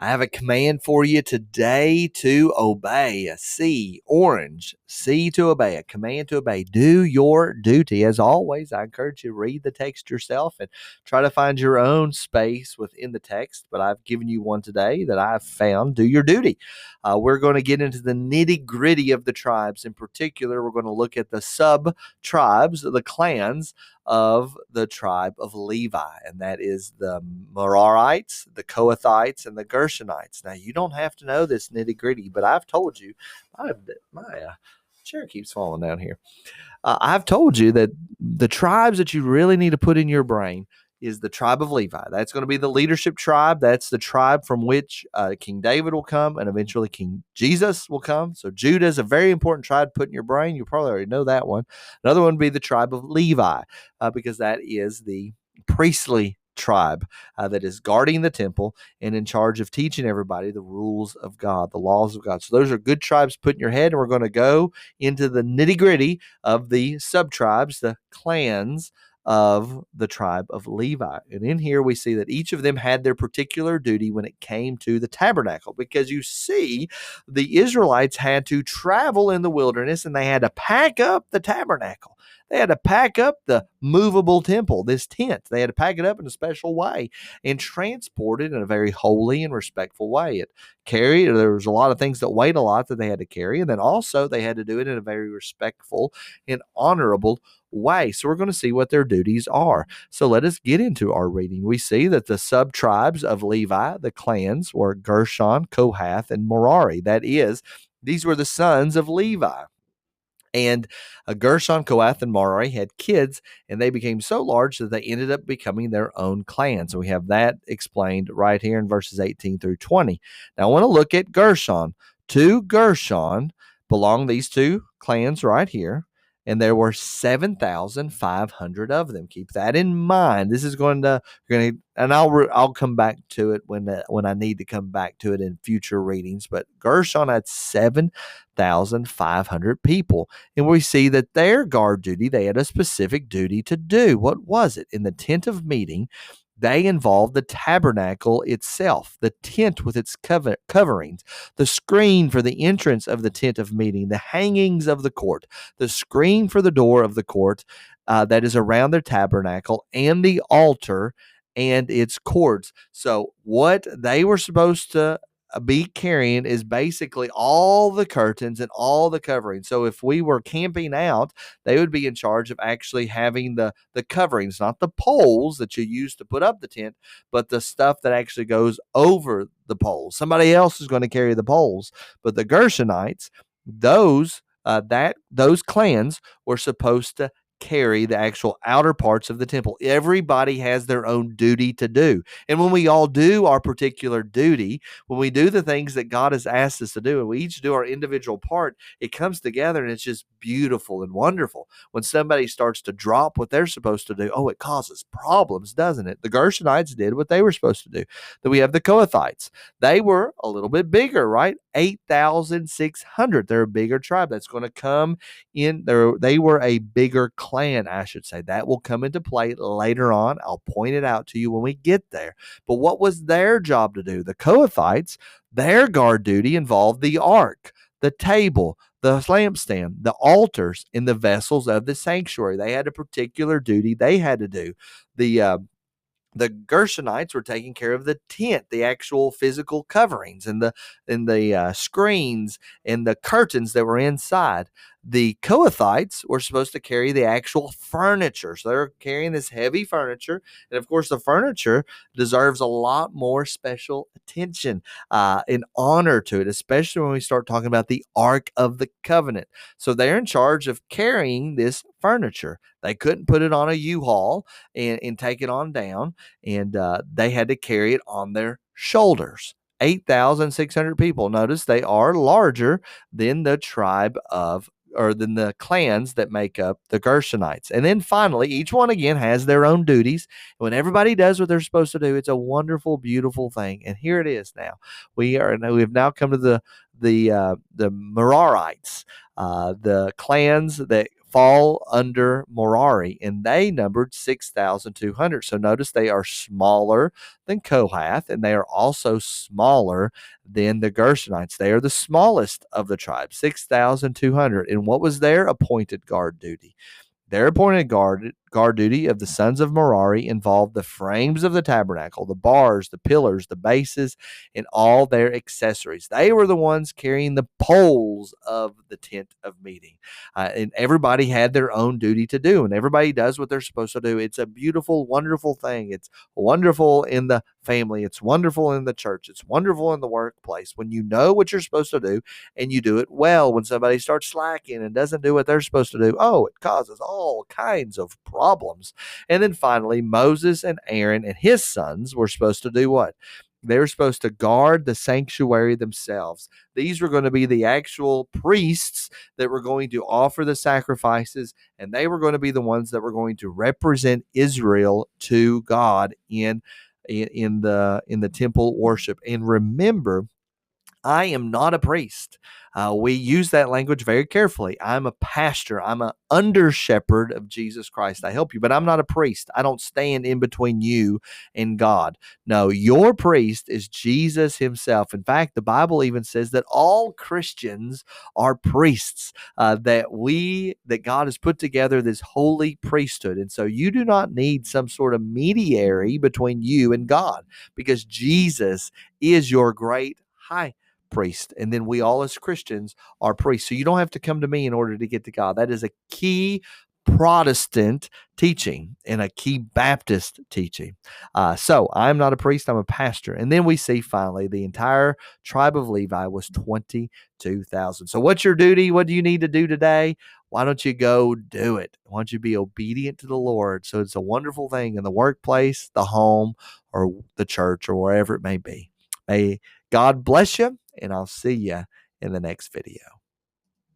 I have a command for you today to obey. A C, orange. C to obey, a command to obey. Do your duty. As always, I encourage you to read the text yourself and try to find your own space within the text. But I've given you one today that I've found. Do your duty. We're going to get into the nitty gritty of the tribes. In particular, we're going to look at the sub tribes, the clans of the tribe of Levi, and that is the Merarites, the Kohathites, and the Gershonites. Now, you don't have to know this nitty gritty, but I've told you, my chair keeps falling down here. I've told you that the tribes that you really need to put in your brain is the tribe of Levi. That's going to be the leadership tribe. That's the tribe from which King David will come, and eventually King Jesus will come. So Judah is a very important tribe to put in your brain. You probably already know that one. Another one would be the tribe of Levi, because that is the priestly tribe that is guarding the temple and in charge of teaching everybody the rules of God, the laws of God. So those are good tribes put in your head, and we're going to go into the nitty-gritty of the sub-tribes, the clans of the tribe of Levi. And in here we see that each of them had their particular duty when it came to the tabernacle, because you see the Israelites had to travel in the wilderness and they had to pack up the tabernacle. They had to pack up the movable temple, this tent. They had to pack it up in a special way and transport it in a very holy and respectful way. There was a lot of things that weighed a lot that they had to carry. And then also they had to do it in a very respectful and honorable way. So we're going to see what their duties are. So let us get into our reading. We see that the sub-tribes of Levi, the clans, were Gershon, Kohath, and Merari. That is, these were the sons of Levi. And Gershon, Kohath, and Merari had kids, and they became so large that they ended up becoming their own clan. So we have that explained right here in verses 18 through 20. Now I want to look at Gershon. To Gershon belong these two clans right here, and there were 7,500 of them. Keep that in mind. This is going to, and I'll come back to it when I need to come back to it in future readings. But Gershon had 7,500 people, and we see that their guard duty, they had a specific duty to do. What was it? In the tent of meeting, they involved the tabernacle itself, the tent with its coverings, the screen for the entrance of the tent of meeting, the hangings of the court, the screen for the door of the court that is around their tabernacle, and the altar and its cords. So what they were supposed to be carrying is basically all the curtains and all the coverings. So if we were camping out, they would be in charge of actually having the coverings, not the poles that you use to put up the tent, but the stuff that actually goes over the poles. Somebody else is going to carry the poles. But the Gershonites, those clans were supposed to carry the actual outer parts of the temple. Everybody has their own duty to do. And when we all do our particular duty, when we do the things that God has asked us to do, and we each do our individual part, it comes together and it's just beautiful and wonderful. When somebody starts to drop what they're supposed to do, it causes problems, doesn't it? The Gershonites did what they were supposed to do. Then we have the Kohathites. They were a little bit bigger, right? 8,600. They're a bigger tribe. That's going to come in there. They were a bigger clan, I should say. That will come into play later on. I'll point it out to you when we get there. But what was their job to do? The Kohathites, their guard duty involved the ark, the table, the lampstand, the altars, and the vessels of the sanctuary. They had a particular duty they had to do. The Gershonites were taking care of the tent, the actual physical coverings and the screens and the curtains that were inside. The Kohathites were supposed to carry the actual furniture. So they're carrying this heavy furniture. And of course, the furniture deserves a lot more special attention and honor to it, especially when we start talking about the Ark of the Covenant. So they're in charge of carrying this furniture. They couldn't put it on a U-Haul and take it on down, and they had to carry it on their shoulders. 8,600 people. Notice they are larger than the than the clans that make up the Gershonites. And then finally, each one again has their own duties. When everybody does what they're supposed to do, it's a wonderful, beautiful thing. And here it is now. We have now come to the Merarites, the clans that fall under Merari, and they numbered 6,200. So notice they are smaller than Kohath, and they are also smaller than the Gershonites. They are the smallest of the tribes, 6,200. And what was their appointed guard duty? Their appointed guard duty of the sons of Merari involved the frames of the tabernacle, the bars, the pillars, the bases, and all their accessories. They were the ones carrying the poles of the tent of meeting. And everybody had their own duty to do, and everybody does what they're supposed to do. It's a beautiful, wonderful thing. It's wonderful in the family. It's wonderful in the church. It's wonderful in the workplace when you know what you're supposed to do and you do it well. When somebody starts slacking and doesn't do what they're supposed to do, oh, it causes all kinds of problems. And then finally, Moses and Aaron and his sons were supposed to do what? They were supposed to guard the sanctuary themselves. These were going to be the actual priests that were going to offer the sacrifices, and they were going to be the ones that were going to represent Israel to God in the temple worship. And remember, I am not a priest. We use that language very carefully. I'm a pastor. I'm an under shepherd of Jesus Christ. I help you, but I'm not a priest. I don't stand in between you and God. No, your priest is Jesus himself. In fact, the Bible even says that all Christians are priests, that God has put together this holy priesthood. And so you do not need some sort of mediary between you and God, because Jesus is your great high priest. And then we all as Christians are priests. So you don't have to come to me in order to get to God. That is a key Protestant teaching and a key Baptist teaching. So I'm not a priest, I'm a pastor. And then we see finally the entire tribe of Levi was 22,000. So what's your duty? What do you need to do today? Why don't you go do it? Why don't you be obedient to the Lord? So it's a wonderful thing in the workplace, the home, or the church, or wherever it may be. May God bless you, and I'll see you in the next video.